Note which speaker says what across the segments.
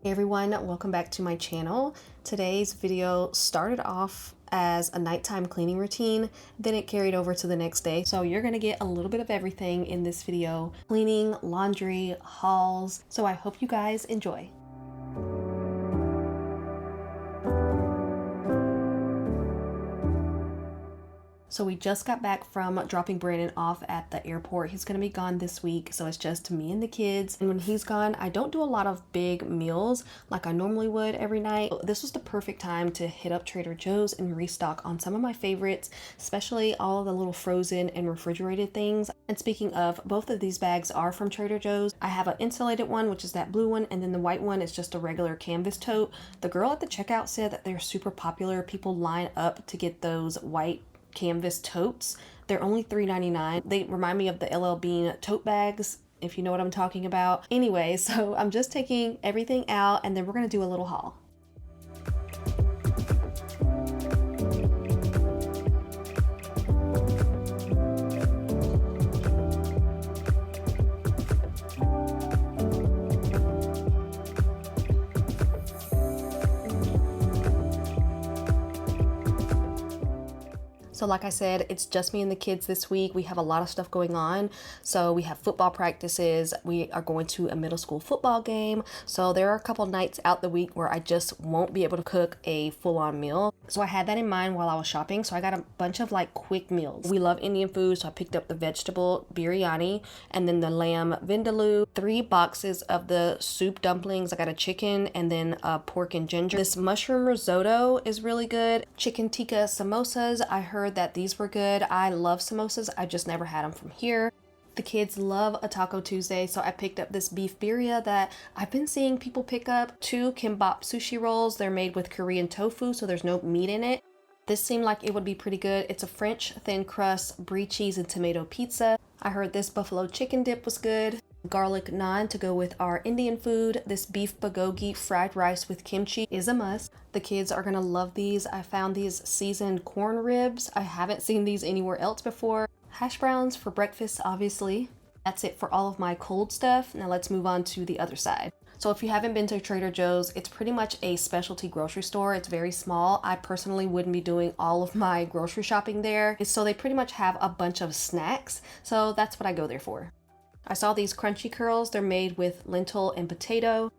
Speaker 1: Hey everyone, welcome back to my channel. Today's video started off as a nighttime cleaning routine, then it carried over to the next day. So you're gonna get a little bit of everything in this video: cleaning, laundry, hauls. So I hope you guys enjoy. So we just got back from dropping Brandon off at the airport. He's gonna be gone this week, so it's just me and the kids. And when he's gone, I don't do a lot of big meals like I normally would every night. This was the perfect time to hit up Trader Joe's and restock on some of my favorites, especially all of the little frozen and refrigerated things. And speaking of, both of these bags are from Trader Joe's. I have an insulated one, which is that blue one, and then the white one is just a regular canvas tote. The girl at the checkout said that they're super popular. People line up to get those white canvas totes. They're only $3.99. They remind me of the LL Bean tote bags, if you know what I'm talking about. Anyway, so I'm just taking everything out and then we're gonna do a little haul. So like I said, it's just me and the kids this week. We have a lot of stuff going on. So we have football practices. We are going to a middle school football game. So there are a couple nights out the week where I just won't be able to cook a full-on meal. So I had that in mind while I was shopping. So I got a bunch of like quick meals. We love Indian food, so I picked up the vegetable biryani and then the lamb vindaloo, 3 boxes of the soup dumplings. I got a chicken and then a pork and ginger. This mushroom risotto is really good. Chicken tikka samosas, I heard that these were good. I love samosas. I just never had them from here. The kids love a Taco Tuesday, so I picked up this beef birria that I've been seeing people pick up. 2 kimbap sushi rolls. They're made with Korean tofu, so there's no meat in it. This seemed like it would be pretty good. It's a French thin crust brie cheese and tomato pizza. I heard this buffalo chicken dip was good. Garlic naan to go with our Indian food. This beef bulgogi fried rice with kimchi is a must. The kids are gonna love these. I found these seasoned corn ribs. I haven't seen these anywhere else before. Hash browns for breakfast, obviously. That's it for all of my cold stuff. Now let's move on to the other side. So if you haven't been to Trader Joe's, it's pretty much a specialty grocery store. It's very small. I personally wouldn't be doing all of my grocery shopping there. So they pretty much have a bunch of snacks. So that's what I go there for. I saw these crunchy curls. They're made with lentil and potato.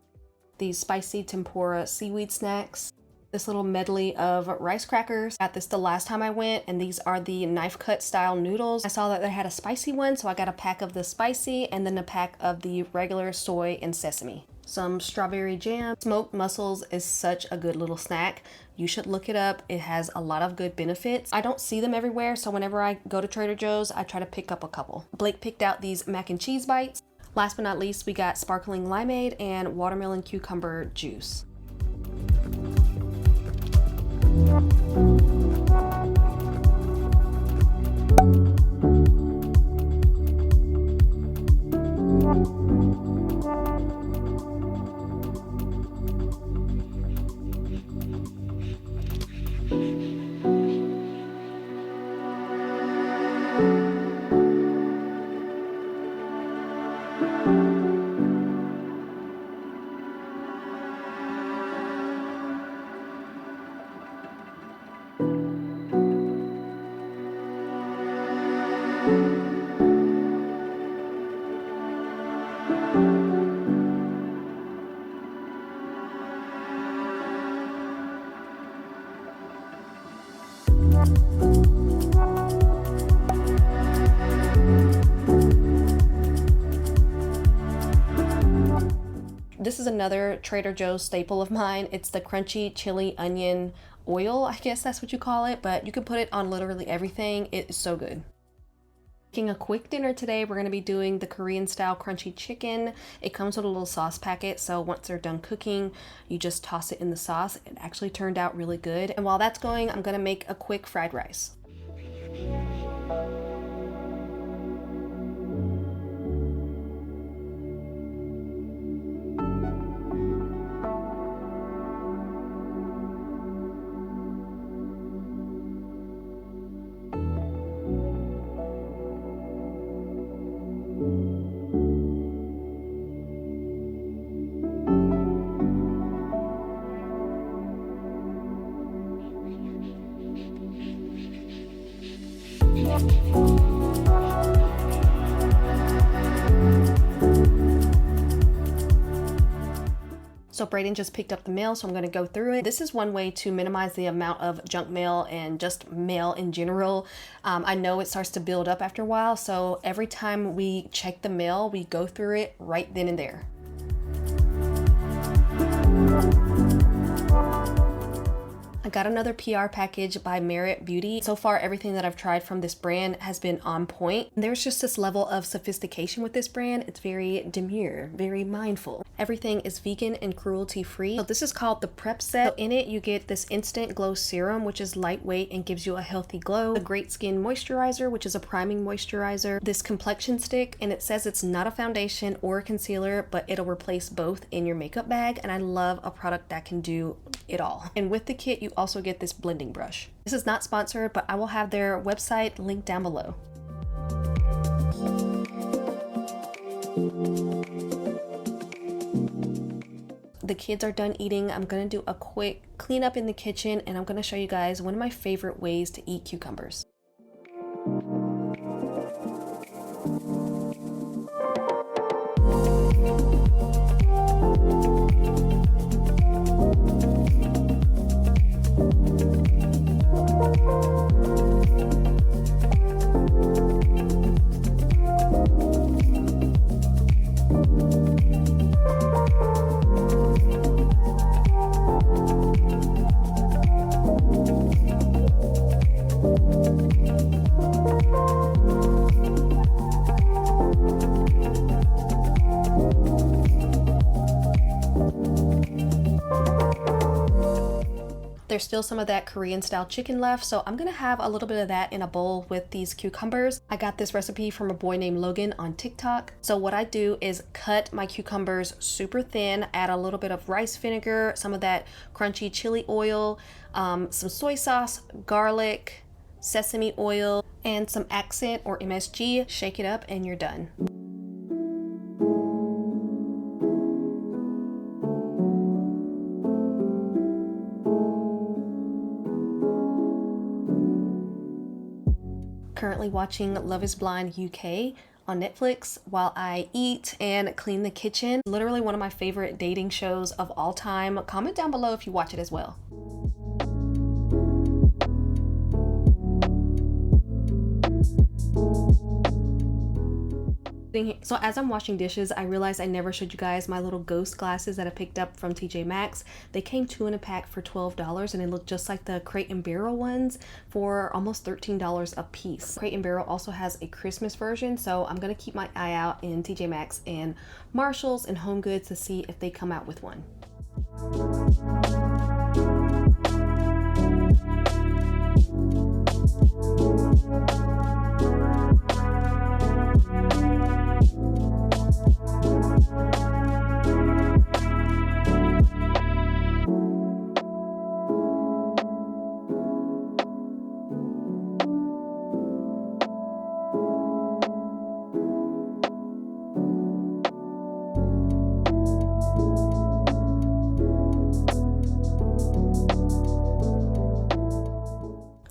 Speaker 1: These spicy tempura seaweed snacks. This little medley of rice crackers. Got this the last time I went, and these are the knife cut style noodles. I saw that they had a spicy one, so I got a pack of the spicy and then a pack of the regular soy and sesame. Some strawberry jam. Smoked mussels is such a good little snack. You should look it up. It has a lot of good benefits. I don't see them everywhere, so whenever I go to Trader Joe's, I try to pick up a couple. Blake picked out these mac and cheese bites. Last but not least, we got sparkling limeade and watermelon cucumber juice. This is another Trader Joe's staple of mine. It's the crunchy chili onion oil, I guess that's what you call it, but you can put it on literally everything. It is so good. Making a quick dinner today, we're going to be doing the Korean style crunchy chicken. It comes with a little sauce packet, so once they're done cooking, you just toss it in the sauce. It actually turned out really good. And while that's going, I'm going to make a quick fried rice. So Brayden just picked up the mail, so I'm going to go through it. This is one way to minimize the amount of junk mail and just mail in general. I know it starts to build up after a while, so every time we check the mail, we go through it right then and there. I got another PR package by Merit Beauty. So far, everything that I've tried from this brand has been on point. There's just this level of sophistication with this brand. It's very demure, very mindful. Everything is vegan and cruelty free. So this is called the Prep Set. So in it, you get this Instant Glow Serum, which is lightweight and gives you a healthy glow. A Great Skin Moisturizer, which is a priming moisturizer. This Complexion Stick, and it says it's not a foundation or a concealer, but it'll replace both in your makeup bag. And I love a product that can do it all. And with the kit, you also get this blending brush. This is not sponsored, but I will have their website linked down below. The kids are done eating. I'm gonna do a quick cleanup in the kitchen, and I'm gonna show you guys one of my favorite ways to eat cucumbers. There's still some of that Korean style chicken left, so I'm gonna have a little bit of that in a bowl with these cucumbers. I got this recipe from a boy named Logan on TikTok. So what I do is cut my cucumbers super thin, add a little bit of rice vinegar, some of that crunchy chili oil, some soy sauce, garlic, sesame oil, and some accent or MSG. Shake it up and you're done. Currently watching Love is Blind UK on Netflix while I eat and clean the kitchen. Literally one of my favorite dating shows of all time. Comment down below if you watch it as well. So as I'm washing dishes, I realized I never showed you guys my little ghost glasses that I picked up from TJ Maxx. They came 2 in a pack for $12, and they look just like the Crate and Barrel ones for almost $13 a piece. Crate and Barrel also has a Christmas version, so I'm gonna keep my eye out in TJ Maxx and Marshalls and Home Goods to see if they come out with one.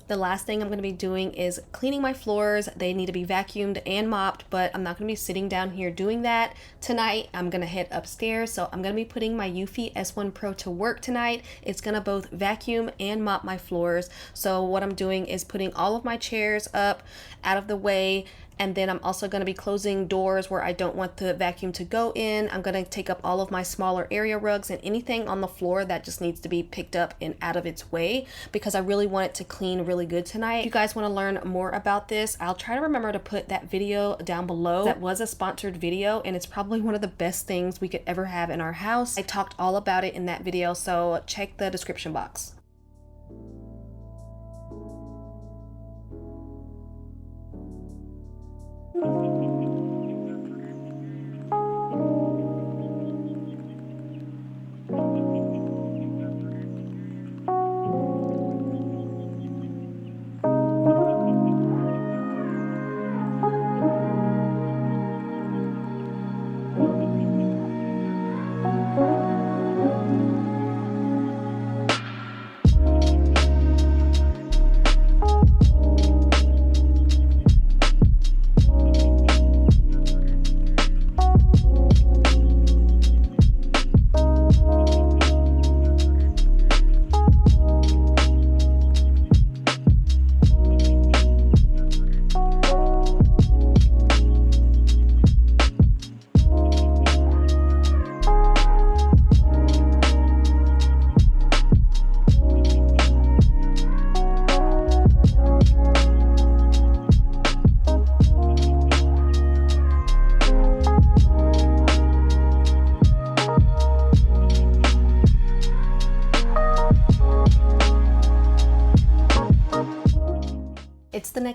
Speaker 1: The last thing I'm going to be doing is cleaning my floors. They need to be vacuumed and mopped, but I'm not going to be sitting down here doing that tonight. I'm going to head upstairs. So I'm going to be putting my Eufy S1 Pro to work tonight. It's going to both vacuum and mop my floors. So what I'm doing is putting all of my chairs up out of the way, and then I'm also going to be closing doors where I don't want the vacuum to go in. I'm going to take up all of my smaller area rugs and anything on the floor that just needs to be picked up and out of its way, because I really want it to clean really good tonight. If you guys want to learn more about this, I'll try to remember to put that video down below. That was a sponsored video, and it's probably one of the best things we could ever have in our house. I talked all about it in that video, so check the description box.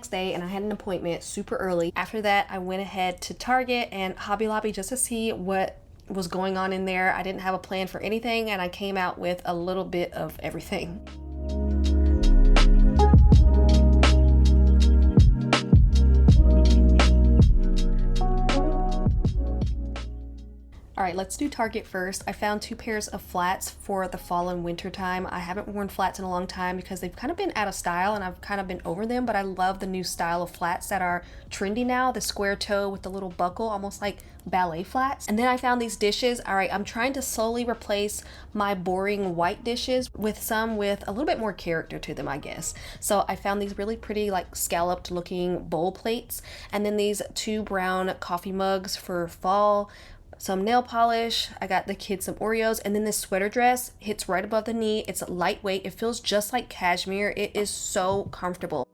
Speaker 1: next day and I had an appointment super early. After that, I went ahead to Target and Hobby Lobby just to see what was going on in there. I didn't have a plan for anything and I came out with a little bit of everything. All right, let's do Target first. I found 2 pairs of flats for the fall and winter time. I haven't worn flats in a long time because they've kind of been out of style and I've kind of been over them, but I love the new style of flats that are trendy now, the square toe with the little buckle, almost like ballet flats. And then I found these dishes. All right, I'm trying to slowly replace my boring white dishes with some with a little bit more character to them, I guess. So I found these really pretty like scalloped looking bowl plates, and then these 2 brown coffee mugs for fall. Some nail polish, I got the kids some Oreos, and then this sweater dress hits right above the knee. It's lightweight, it feels just like cashmere. It is so comfortable.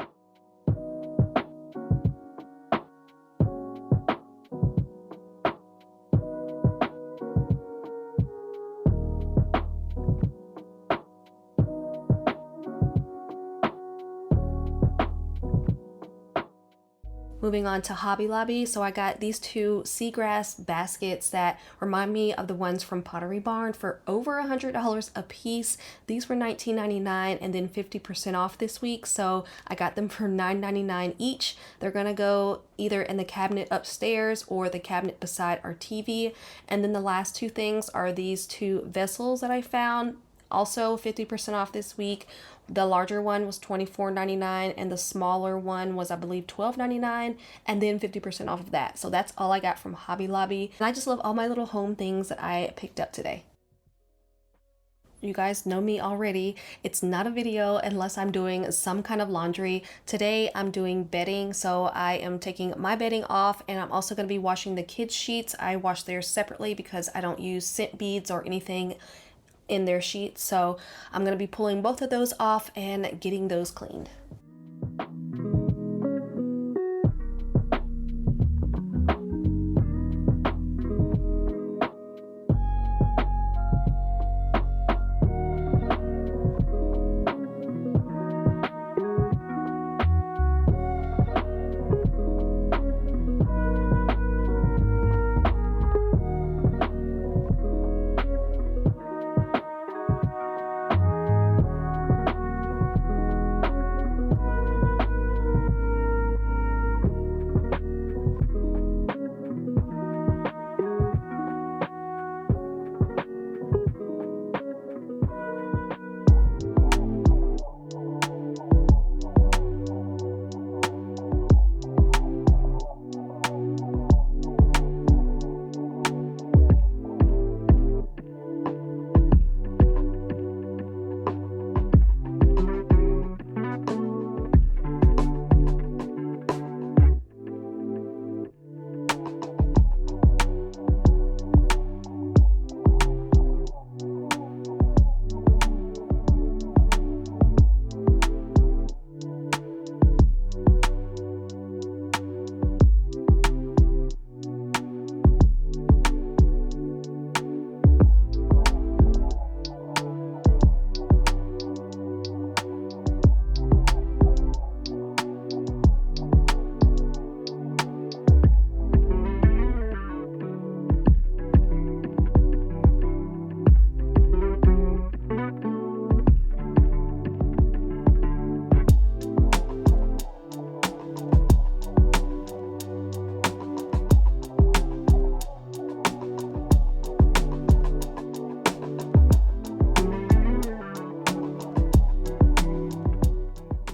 Speaker 1: Moving on to Hobby Lobby, so I got these 2 seagrass baskets that remind me of the ones from Pottery Barn for over $100 a piece. These were $19.99 and then 50% off this week, so I got them for $9.99 each. They're gonna go either in the cabinet upstairs or the cabinet beside our TV. And then the last 2 things are these 2 vessels that I found, also 50% off this week. The larger one was $24.99 and the smaller one was, I believe, $12.99, and then 50% off of that. So that's all I got from Hobby Lobby. And I just love all my little home things that I picked up today. You guys know me already. It's not a video unless I'm doing some kind of laundry. Today I'm doing bedding, so I am taking my bedding off, and I'm also going to be washing the kids' sheets. I wash theirs separately because I don't use scent beads or anything in their sheets, so I'm going to be pulling both of those off and getting those cleaned.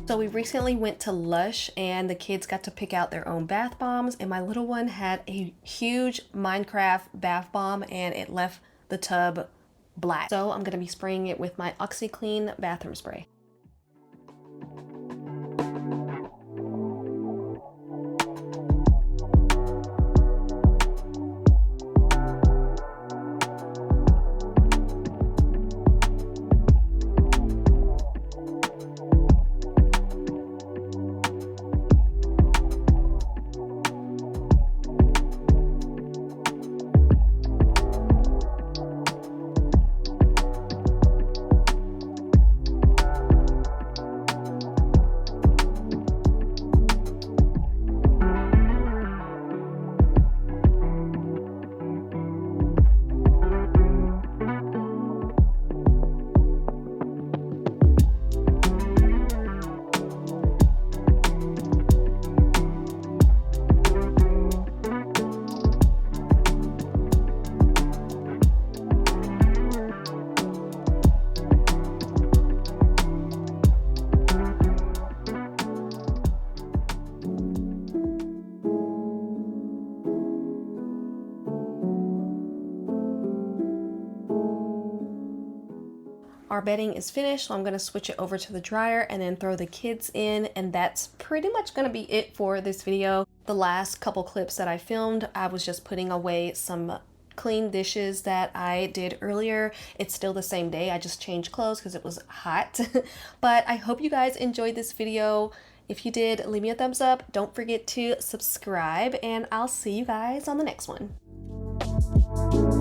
Speaker 1: So we recently went to Lush and the kids got to pick out their own bath bombs, and my little one had a huge Minecraft bath bomb and it left the tub black. So I'm gonna be spraying it with my OxiClean bathroom spray. Our bedding is finished, so I'm gonna switch it over to the dryer and then throw the kids in, and that's pretty much gonna be it for this video. The last couple clips that I filmed, I was just putting away some clean dishes that I did earlier. It's still the same day, I just changed clothes because it was hot. But I hope you guys enjoyed this video. If you did, leave me a thumbs up. Don't forget to subscribe, and I'll see you guys on the next one.